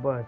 Ебать.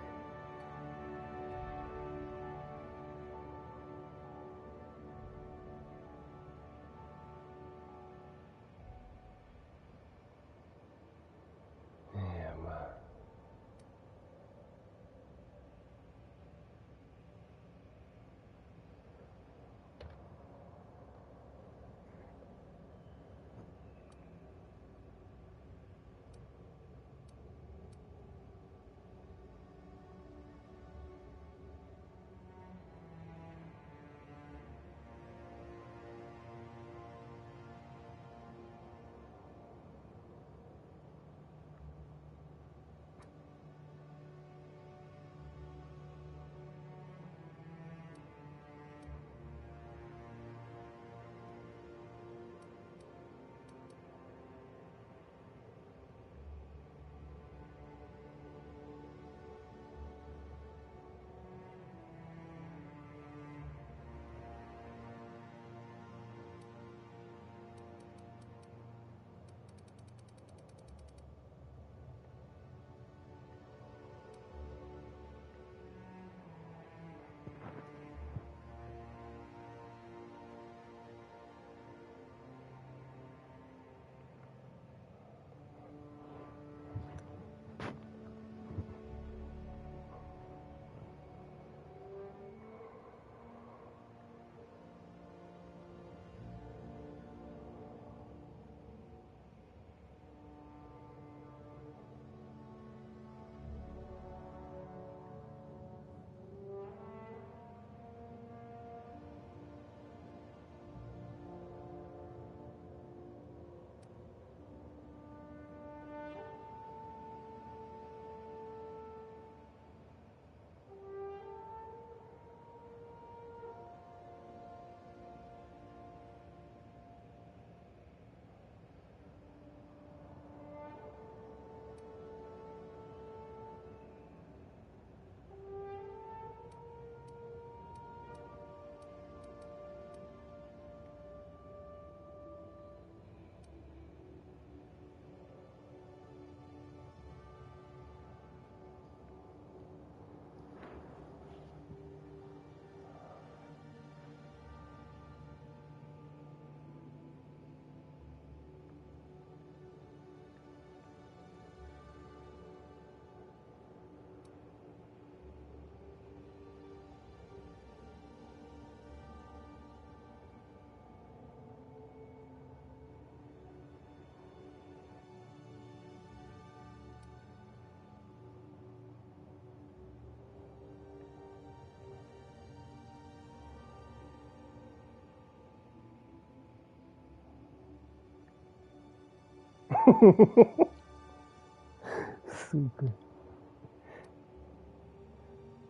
Сука.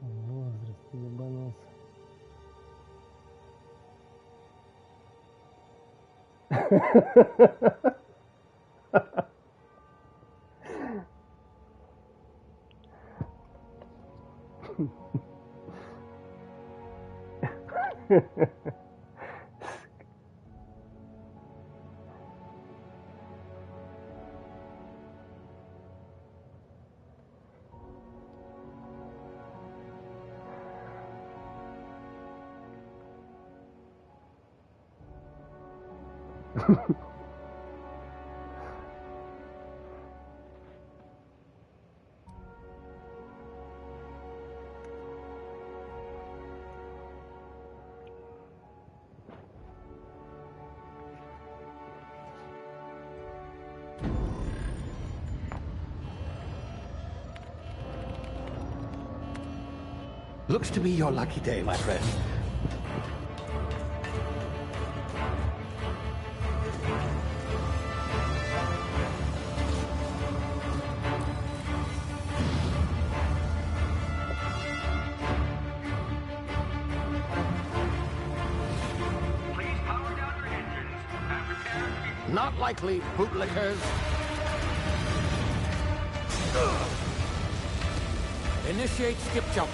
Возраст ебанулся. Looks to be your lucky day, my friend. Please power down your engines and prepare to be... Not likely, bootlickers. Initiate skip jump.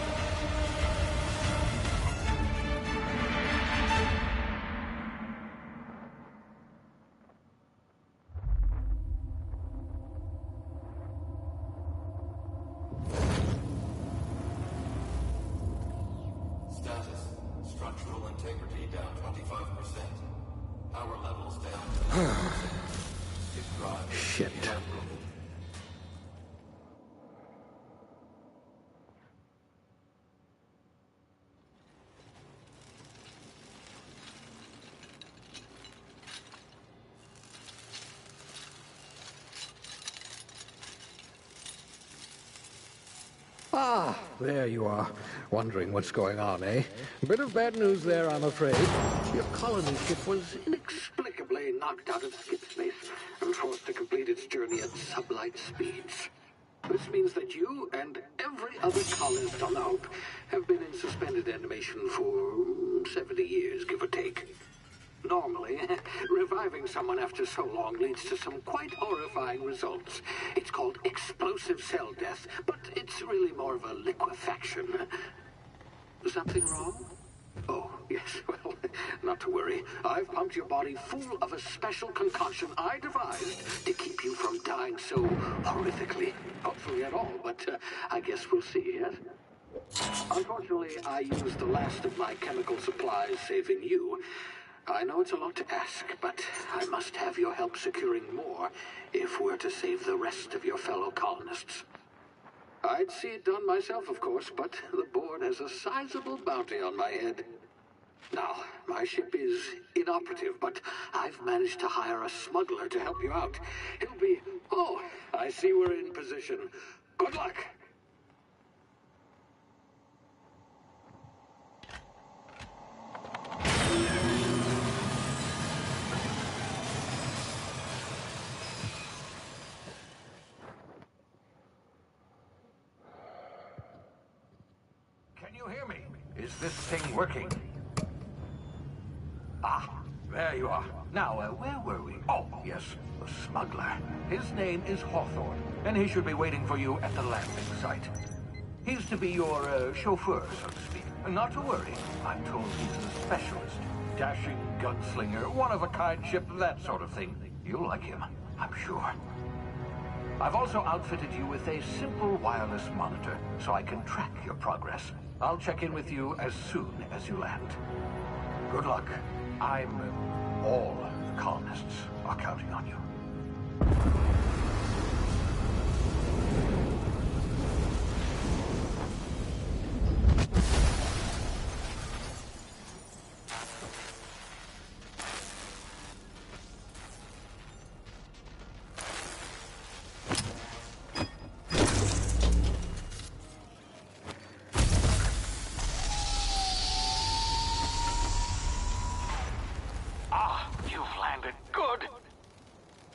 Energy down 25%. Power levels down. It drives. Shit. Ah, there you are. Wondering what's going on, eh? Bit of bad news there, I'm afraid. Your colony ship was inexplicably knocked out of skip space and forced to complete its journey at sublight speeds. This means that you and every other colonist on the Hope have been in suspended animation for 70 years, give or take. Normally, reviving someone after so long leads to some quite horrifying results. It's called explosive cell death, but it's really more of a liquefaction. Something wrong? Oh, yes, well, not to worry. I've pumped your body full of a special concoction I devised to keep you from dying so horrifically. Hopefully at all, but I guess we'll see, yes? Unfortunately, I used the last of my chemical supplies saving you. I know it's a lot to ask, but I must have your help securing more if we're to save the rest of your fellow colonists. I'd see it done myself, of course, but the board has a sizable bounty on my head. Now, my ship is inoperative, but I've managed to hire a smuggler to help you out. He'll be... Oh, I see we're in position. Good luck! Can you hear me? Is this thing working? Ah, there you are. Now, where were we? Oh, yes, the smuggler. His name is Hawthorne, and he should be waiting for you at the landing site. He's to be your chauffeur, so to speak. Not to worry. I'm told he's a specialist. Dashing gunslinger, one-of-a-kind ship, that sort of thing. You'll like him, I'm sure. I've also outfitted you with a simple wireless monitor, so I can track your progress. I'll check in with you as soon as you land. Good luck. All the colonists are counting on you.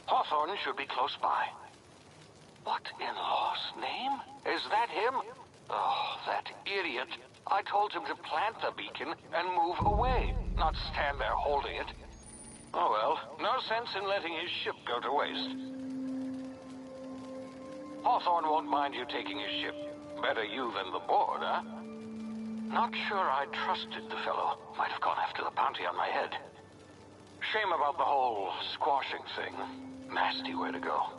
Hawthorne should be close by. What in law's name? Is that him? Oh, that idiot. I told him to plant the beacon and move away, not stand there holding it. Oh well, no sense in letting his ship go to waste. Hawthorne won't mind you taking his ship. Better you than the board, huh? Not sure I trusted the fellow. Might have gone after the bounty on my head. Shame about the whole squashing thing. Nasty way to go.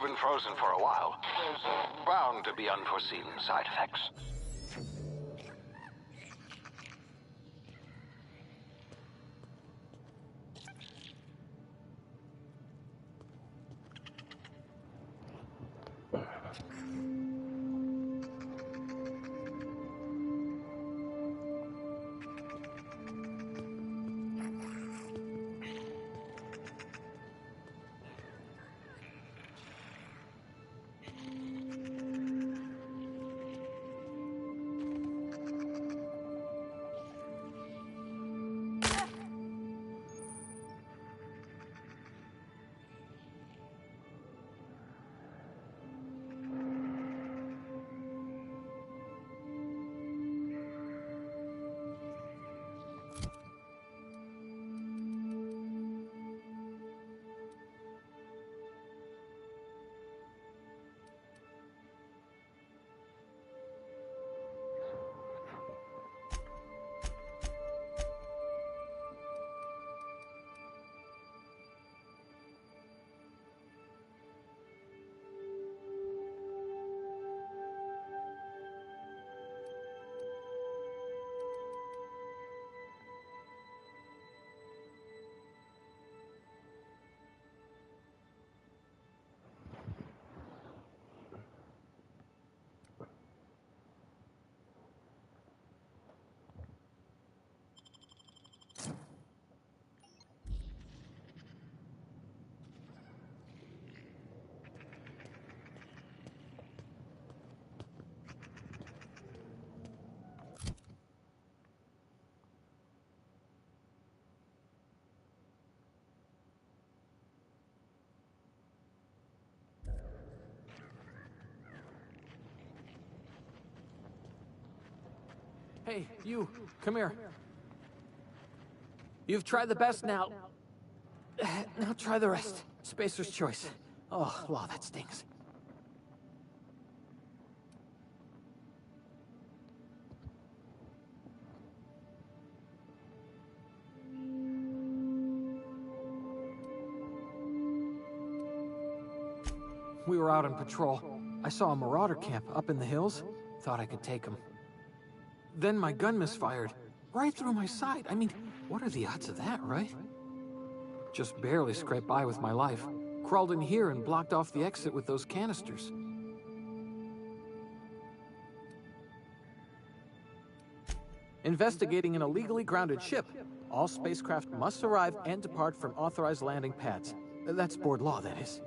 been frozen for a while. There's bound to be unforeseen side effects. Hey, you, come here. You've tried the best now. Now try the rest. Spacer's choice. Oh, wow, that stings. We were out on patrol. I saw a marauder camp up in the hills. Thought I could take him. Then my gun misfired. Right through my side. I mean, what are the odds of that, right? Just barely scraped by with my life. Crawled in here and blocked off the exit with those canisters. Investigating an illegally grounded ship. All spacecraft must arrive and depart from authorized landing pads. That's board law, that is.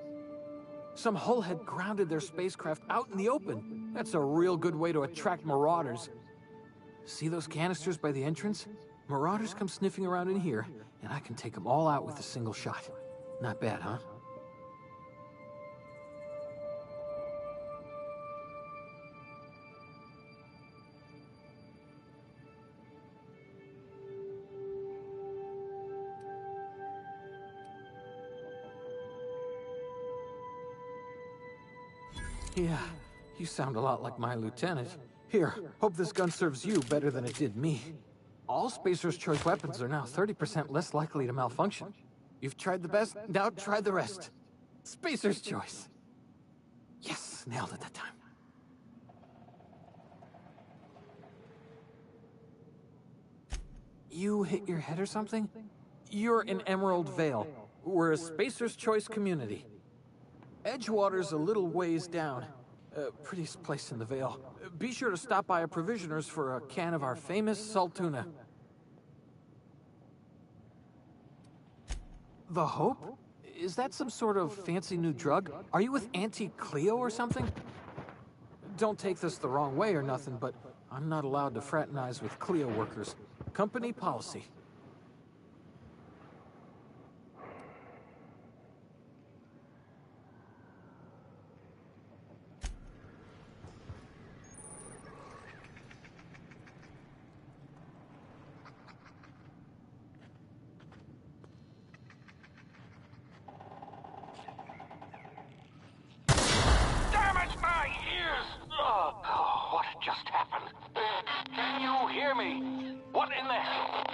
Some hull had grounded their spacecraft out in the open. That's a real good way to attract marauders. See those canisters by the entrance? Marauders come sniffing around in here, and I can take them all out with a single shot. Not bad, huh? Yeah, you sound a lot like my lieutenant. Here, hope this gun serves you better than it did me. All Spacer's Choice weapons are now 30% less likely to malfunction. You've tried the best, now try the rest. Spacer's Choice. Yes, nailed it that time. You hit your head or something? You're in Emerald Vale. We're a Spacer's Choice community. Edgewater's a little ways down. Prettiest place in the Vale. Be sure to stop by our provisioners for a can of our famous salt tuna. The Hope? Is that some sort of fancy new drug? Are you with Auntie Cleo or something? Don't take this the wrong way or nothing, but I'm not allowed to fraternize with Cleo workers. Company policy. What just happened? Can you hear me? What in the hell?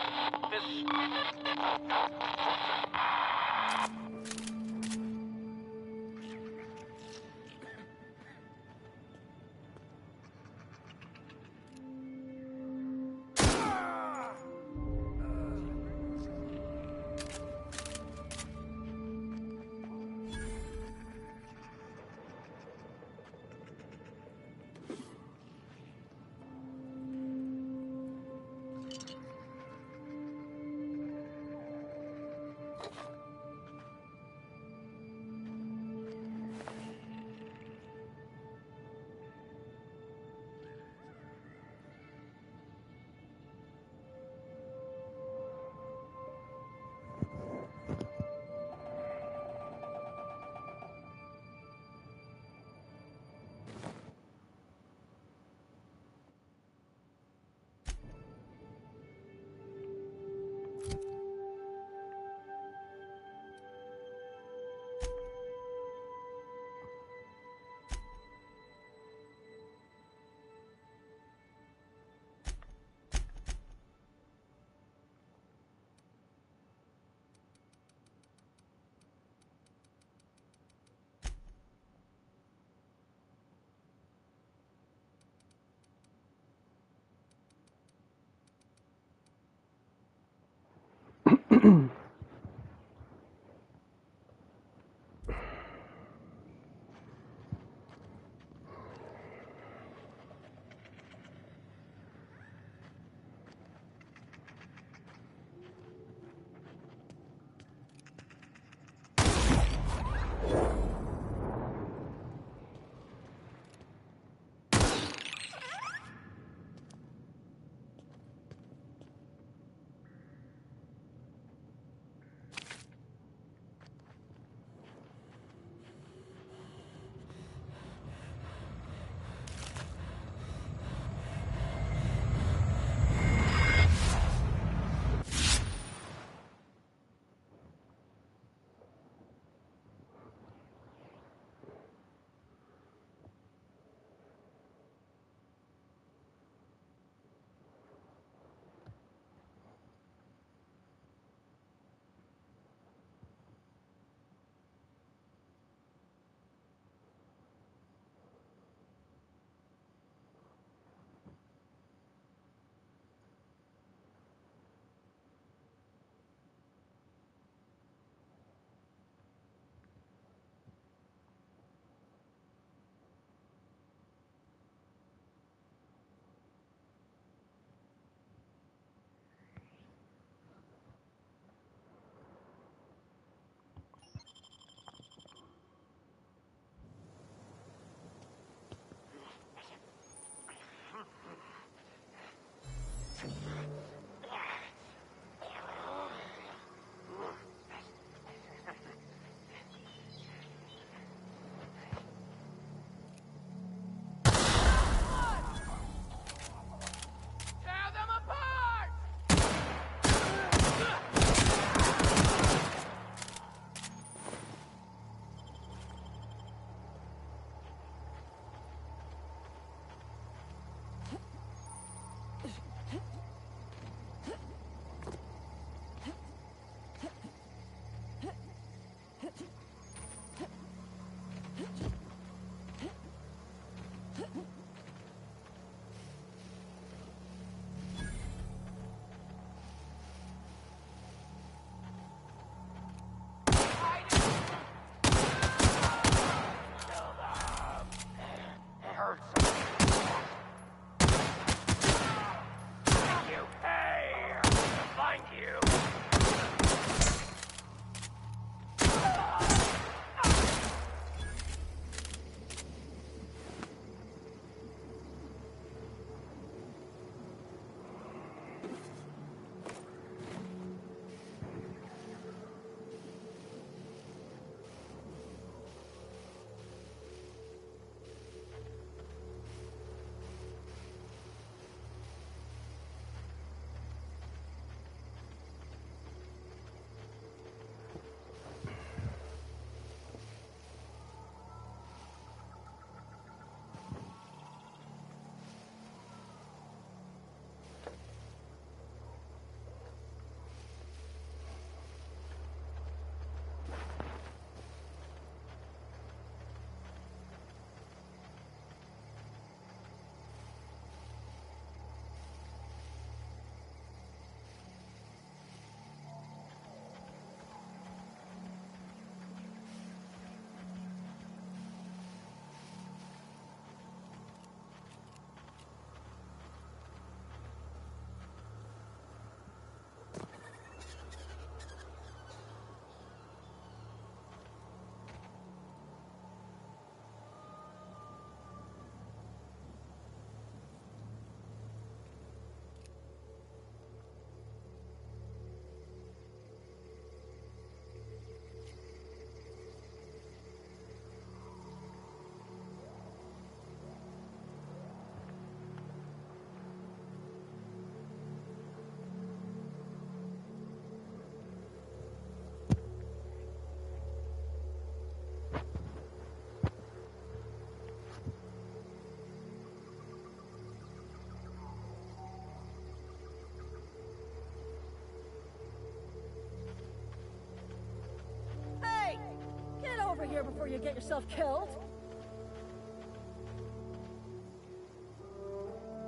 over here before you get yourself killed.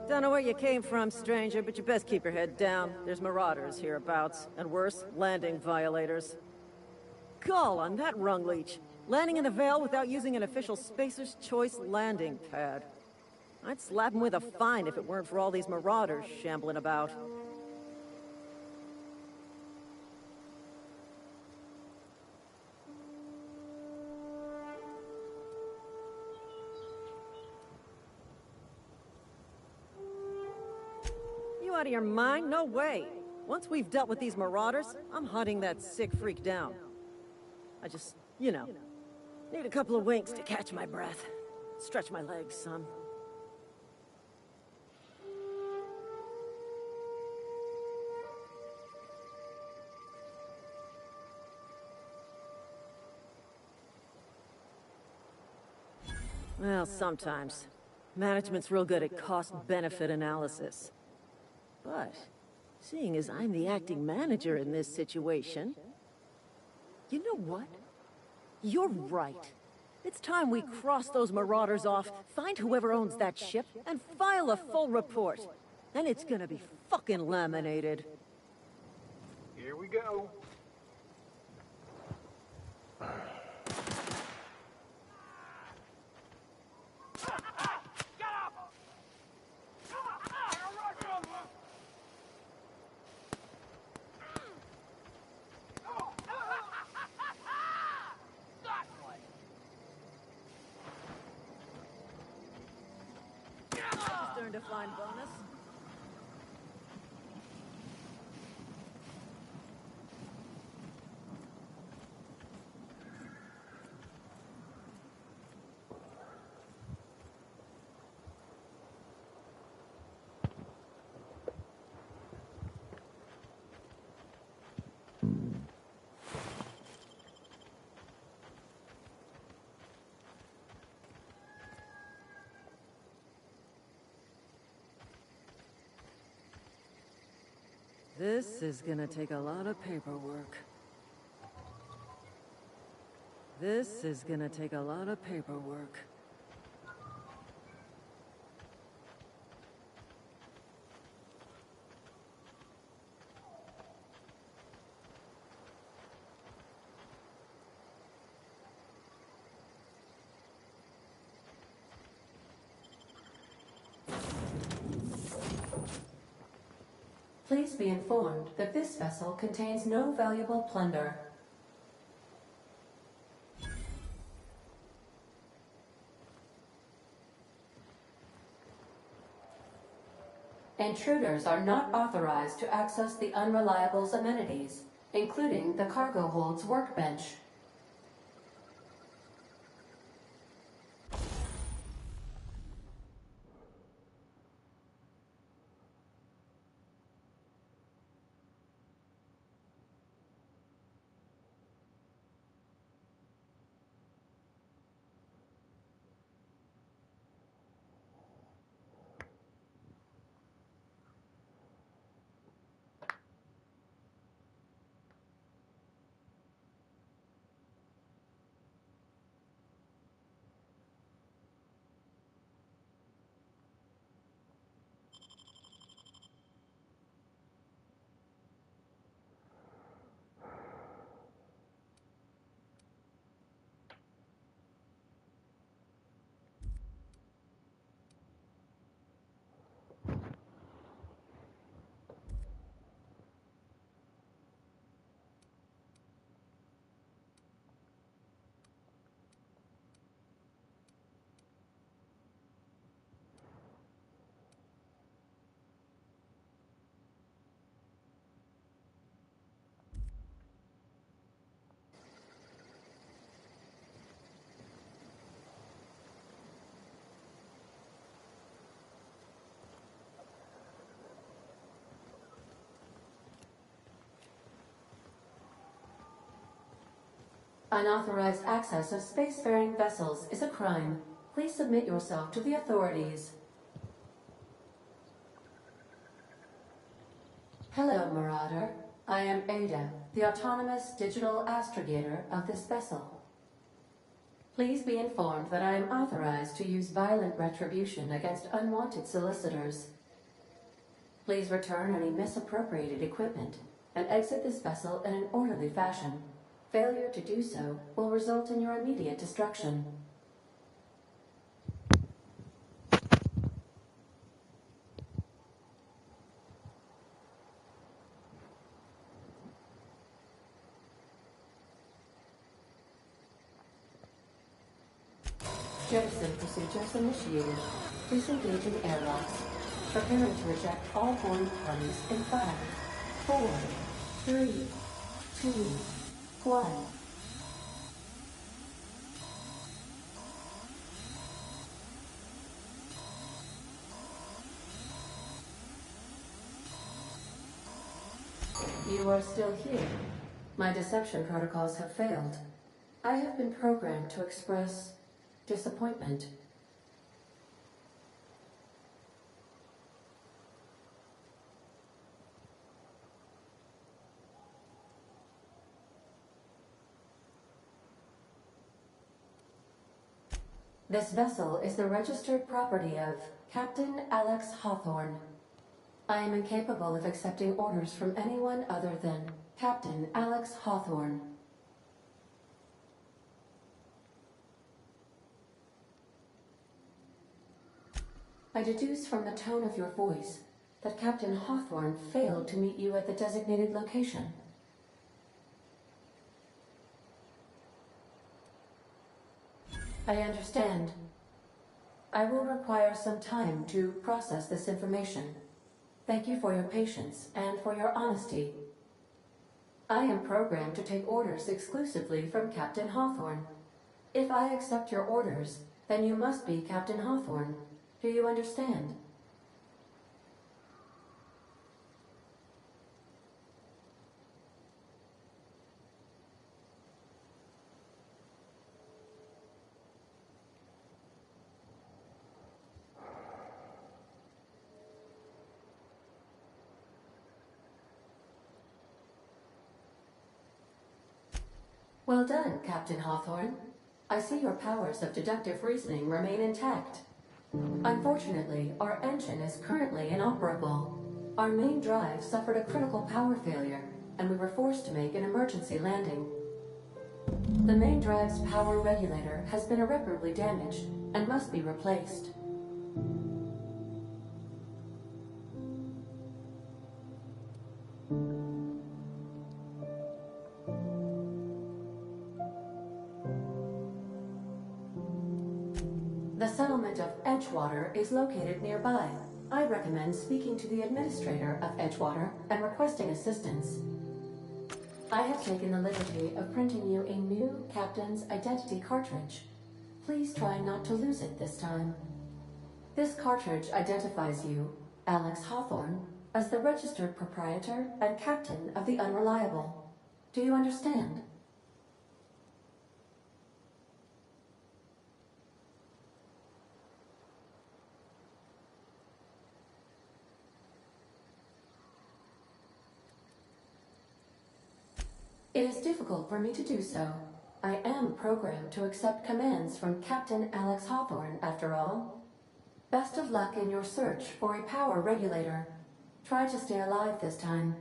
Don't know where you came from, stranger, but you best keep your head down. There's marauders hereabouts, and worse, landing violators. Gall on that rung leech. Landing in the Vale without using an official Spacer's Choice landing pad. I'd slap him with a fine if it weren't for all these marauders shambling about. You out of your mind? No way. Once we've dealt with these marauders, I'm hunting that sick freak down. I just, you know, need a couple of winks to catch my breath. Stretch my legs, son. Well, sometimes. Management's real good at cost-benefit analysis. But, seeing as I'm the acting manager in this situation... You know what? You're right. It's time we cross those marauders off, find whoever owns that ship, and file a full report. Then it's gonna be fucking laminated. Here we go. Earned a fine bonus. This is gonna take a lot of paperwork. This is gonna take a lot of paperwork. Please be informed that this vessel contains no valuable plunder. Intruders are not authorized to access the Unreliable's amenities, including the cargo hold's workbench. Unauthorized access of spacefaring vessels is a crime. Please submit yourself to the authorities. Hello, Marauder. I am Ada, the autonomous digital astrogator of this vessel. Please be informed that I am authorized to use violent retribution against unwanted solicitors, Please return any misappropriated equipment and exit this vessel in an orderly fashion. Failure to do so will result in your immediate destruction. Jettison procedures initiated. Disengaging airlocks. Preparing to eject all foreign parties in 5, 4, 3, 2, 1. You are still here. My deception protocols have failed. I have been programmed to express disappointment. This vessel is the registered property of Captain Alex Hawthorne. I am incapable of accepting orders from anyone other than Captain Alex Hawthorne. I deduce from the tone of your voice that Captain Hawthorne failed to meet you at the designated location. I understand. I will require some time to process this information. Thank you for your patience and for your honesty. I am programmed to take orders exclusively from Captain Hawthorne. If I accept your orders, then you must be Captain Hawthorne. Do you understand? Well done, Captain Hawthorne. I see your powers of deductive reasoning remain intact. Unfortunately, our engine is currently inoperable. Our main drive suffered a critical power failure, and we were forced to make an emergency landing. The main drive's power regulator has been irreparably damaged and must be replaced. The settlement of Edgewater is located nearby. I recommend speaking to the administrator of Edgewater and requesting assistance. I have taken the liberty of printing you a new captain's identity cartridge. Please try not to lose it this time. This cartridge identifies you, Alex Hawthorne, as the registered proprietor and captain of the Unreliable. Do you understand? It is difficult for me to do so. I am programmed to accept commands from Captain Alex Hawthorne, after all. Best of luck in your search for a power regulator. Try to stay alive this time.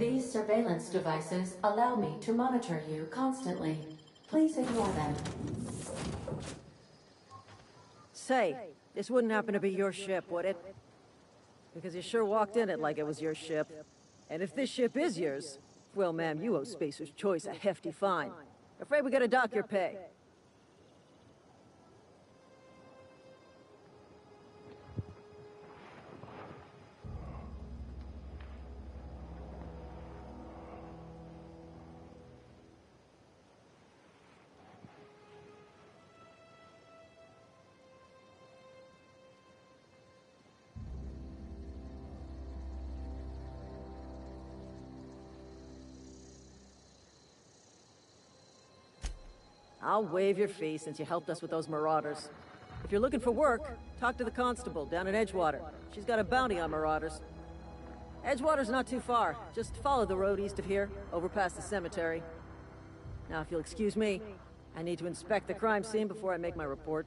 These surveillance devices allow me to monitor you constantly. Please ignore them. Say, this wouldn't happen to be your ship, would it? Because you sure walked in it like it was your ship. And if this ship is yours, well, ma'am, you owe Spacer's Choice a hefty fine. Afraid we gotta dock your pay. I'll waive your fee since you helped us with those marauders. If you're looking for work, talk to the constable down in Edgewater. She's got a bounty on marauders. Edgewater's not too far. Just follow the road east of here, over past the cemetery. Now, if you'll excuse me, I need to inspect the crime scene before I make my report.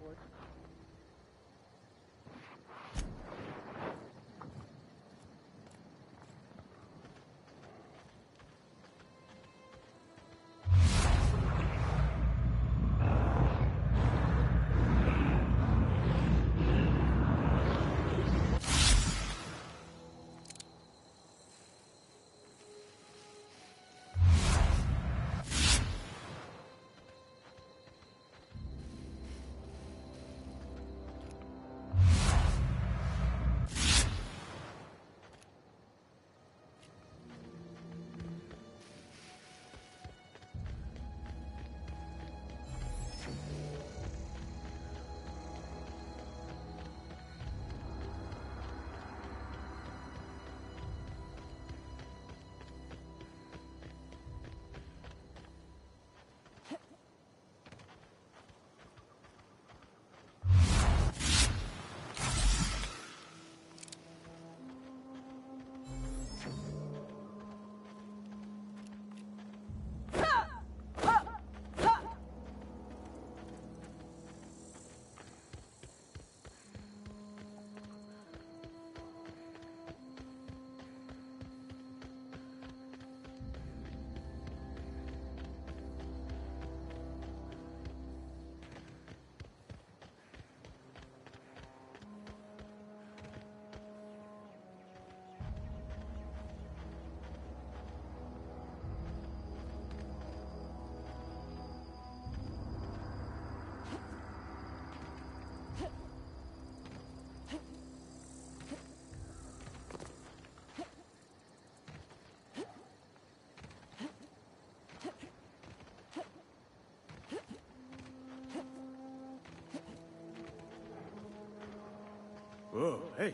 Whoa, hey,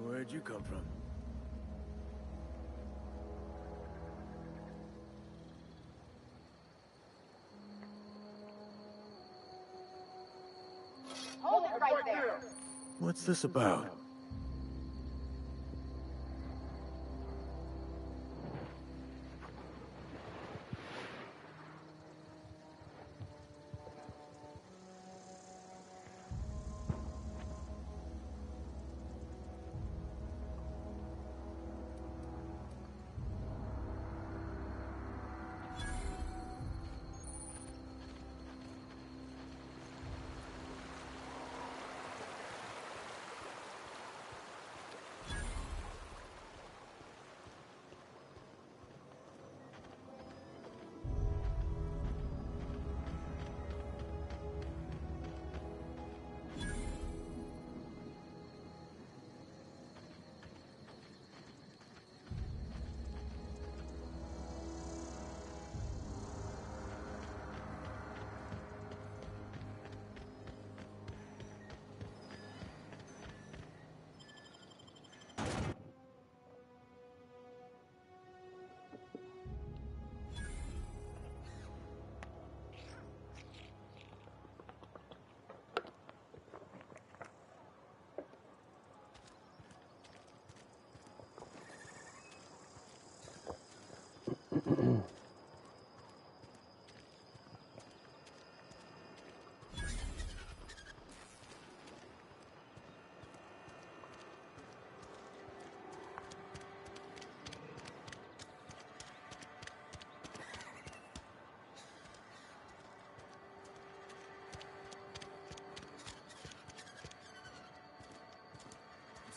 where'd you come from? Hold it right there. What's this about?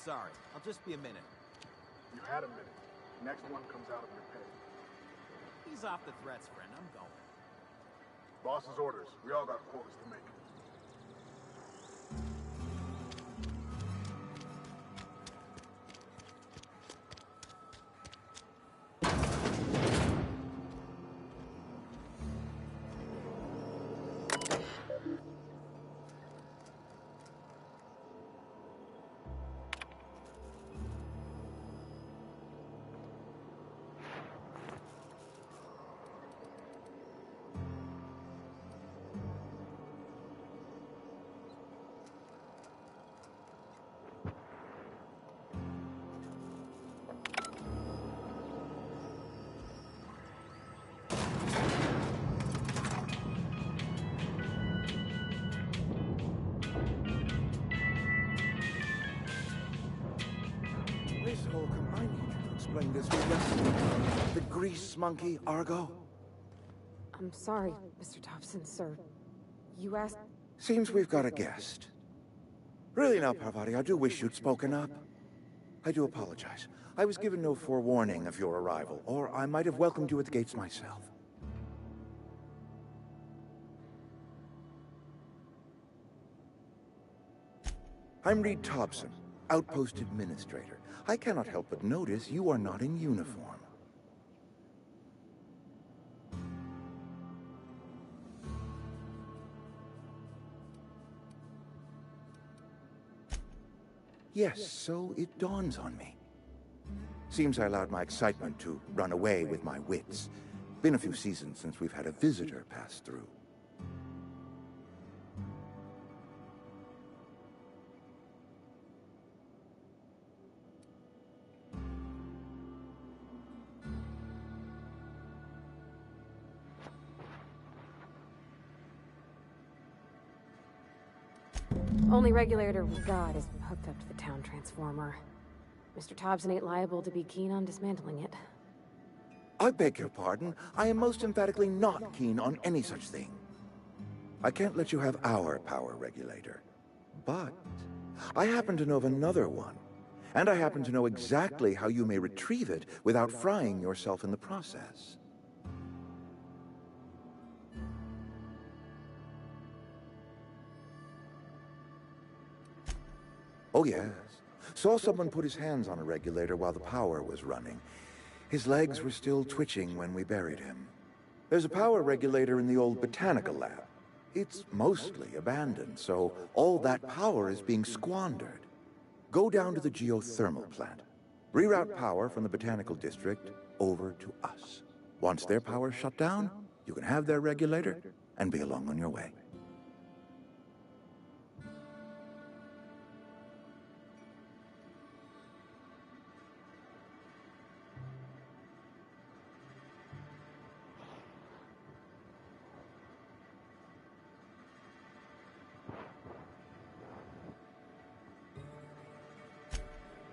sorry. I'll just be a minute. You had a minute. Next one comes out of your pay. Ease off the threats, friend. I'm going. Boss's orders. We all got quotas to make. Miss Holcomb, I need you to explain this with the grease monkey, Argo. I'm sorry, Mr. Thompson, sir. You asked... Seems we've got a guest. Really now, Parvati, I do wish you'd spoken up. I do apologize. I was given no forewarning of your arrival, or I might have welcomed you at the gates myself. I'm Reed Thompson, Outpost Administrator. I cannot help but notice you are not in uniform. Yes, so it dawns on me. Seems I allowed my excitement to run away with my wits. Been a few seasons since we've had a visitor pass through. Only regulator we got is hooked up to the town transformer. Mr. Thompson ain't liable to be keen on dismantling it. I beg your pardon. I am most emphatically not keen on any such thing. I can't let you have our power regulator. But I happen to know of another one. And I happen to know exactly how you may retrieve it without frying yourself in the process. Oh, yes. Saw someone put his hands on a regulator while the power was running. His legs were still twitching when we buried him. There's a power regulator in the old botanical lab. It's mostly abandoned, so all that power is being squandered. Go down to the geothermal plant. Reroute power from the botanical district over to us. Once their power's shut down, you can have their regulator and be along on your way.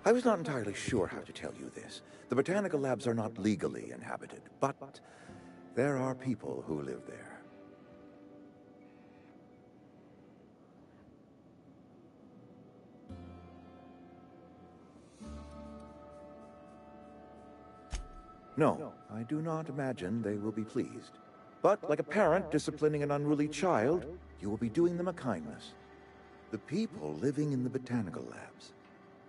I was not entirely sure how to tell you this. The botanical labs are not legally inhabited, but there are people who live there. No, I do not imagine they will be pleased. But like a parent disciplining an unruly child, you will be doing them a kindness. The people living in the botanical labs,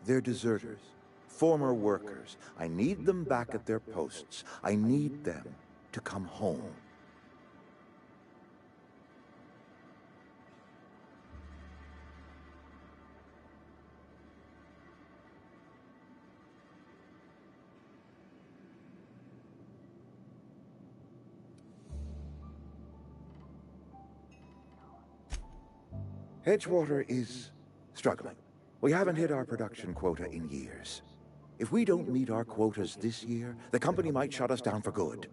they're deserters, former workers. I need them back at their posts. I need them to come home. Edgewater is struggling. We haven't hit our production quota in years. If we don't meet our quotas this year, the company might shut us down for good.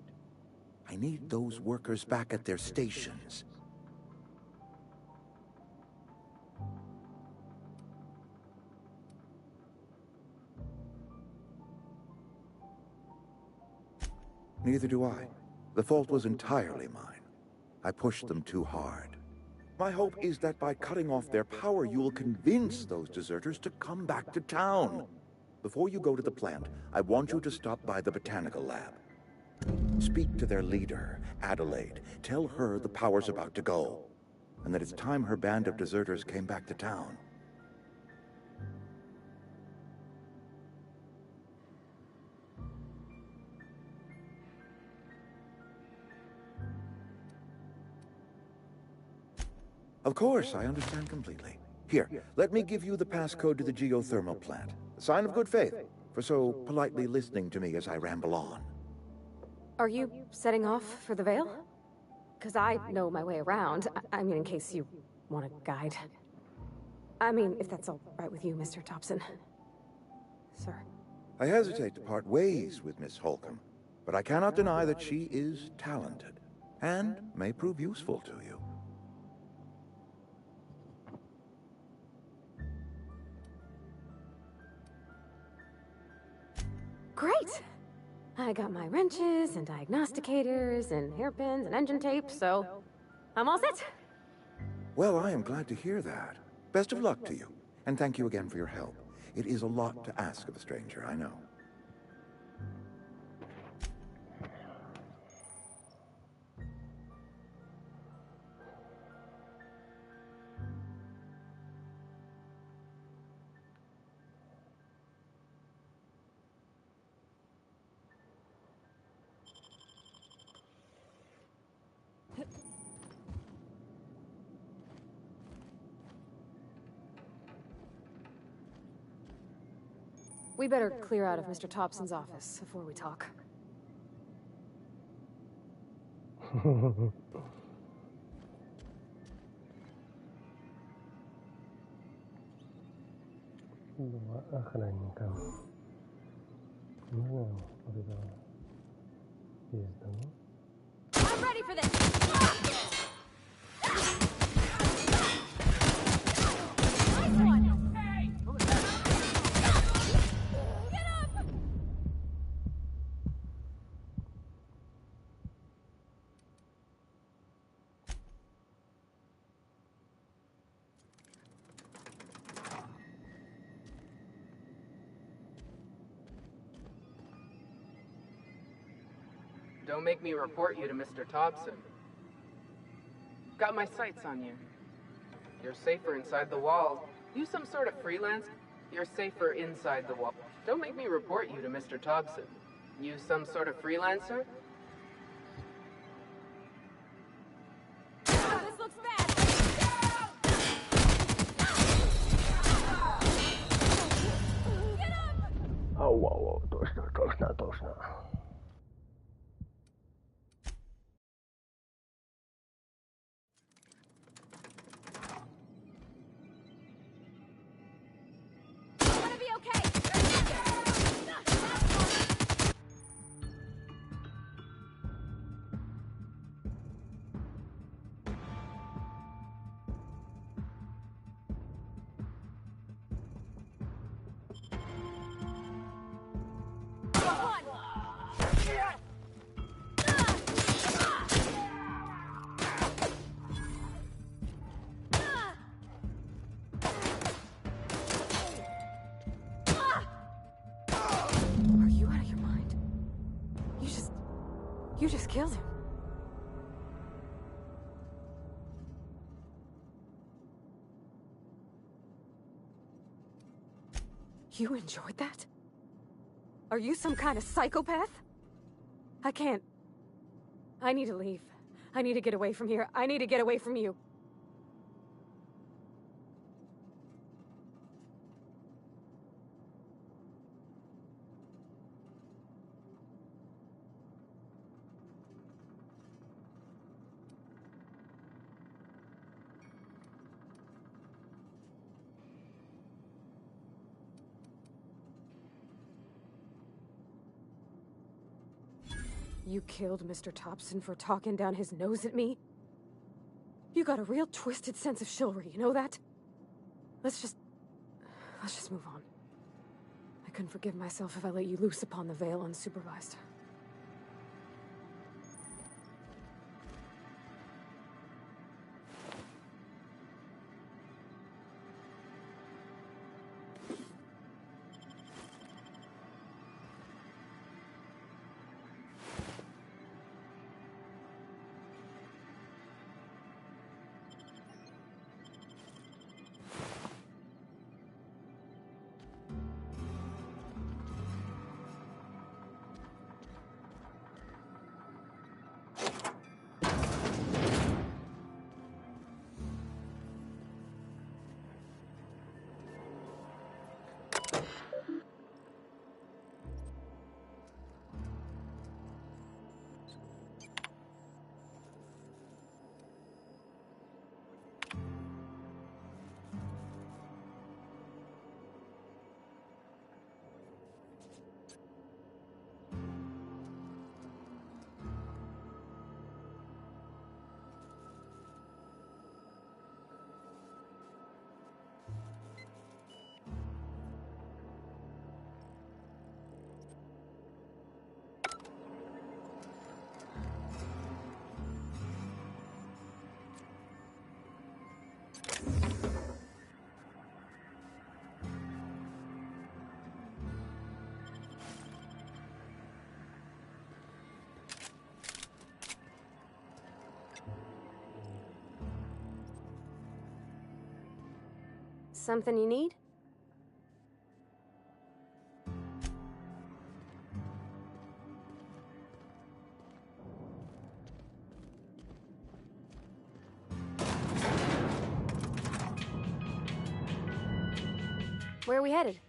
I need those workers back at their stations. Neither do I. The fault was entirely mine. I pushed them too hard. My hope is that by cutting off their power, you will convince those deserters to come back to town. Before you go to the plant, I want you to stop by the botanical lab. Speak to their leader, Adelaide. Tell her the power's about to go, and that it's time her band of deserters came back to town. Of course, I understand completely. Here, let me give you the passcode to the geothermal plant. A sign of good faith, for so politely listening to me as I ramble on. Are you setting off for the Vale? Because I know my way around. I mean, in case you want a guide. I mean, if that's all right with you, Mr. Thompson. Sir. I hesitate to part ways with Miss Holcomb, but I cannot deny that she is talented, and may prove useful to you. Great! I got my wrenches and diagnosticators and hairpins and engine tape, so I'm all set. Well, I am glad to hear that. Best of luck to you, and thank you again for your help. It is a lot to ask of a stranger, I know. We better clear out of Mr. Thompson's office before we talk. Dua охранника. Ну, вот это есть, да? I'm ready for this! Nice one! Don't make me report you to Mr. Thompson. Got my sights on you. You're safer inside the walls. You some sort of freelance? You're safer inside the wall. Don't make me report you to Mr. Thompson. You some sort of freelancer? This looks bad! Ау, точно. You just killed him. You enjoyed that? Are you some kind of psychopath? I can't. I need to leave. I need to get away from here. I need to get away from you. You killed Mr. Thompson for talking down his nose at me? You got a real twisted sense of chivalry, you know that? Let's just move on. I couldn't forgive myself if I let you loose upon the Vale unsupervised. Something you need? Where are we headed?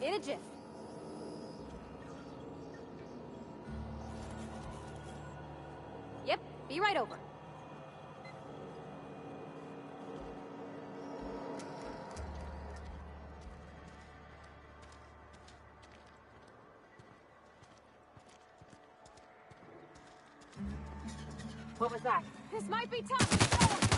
In a jiff. Yep, be right over. What was that? This might be tough.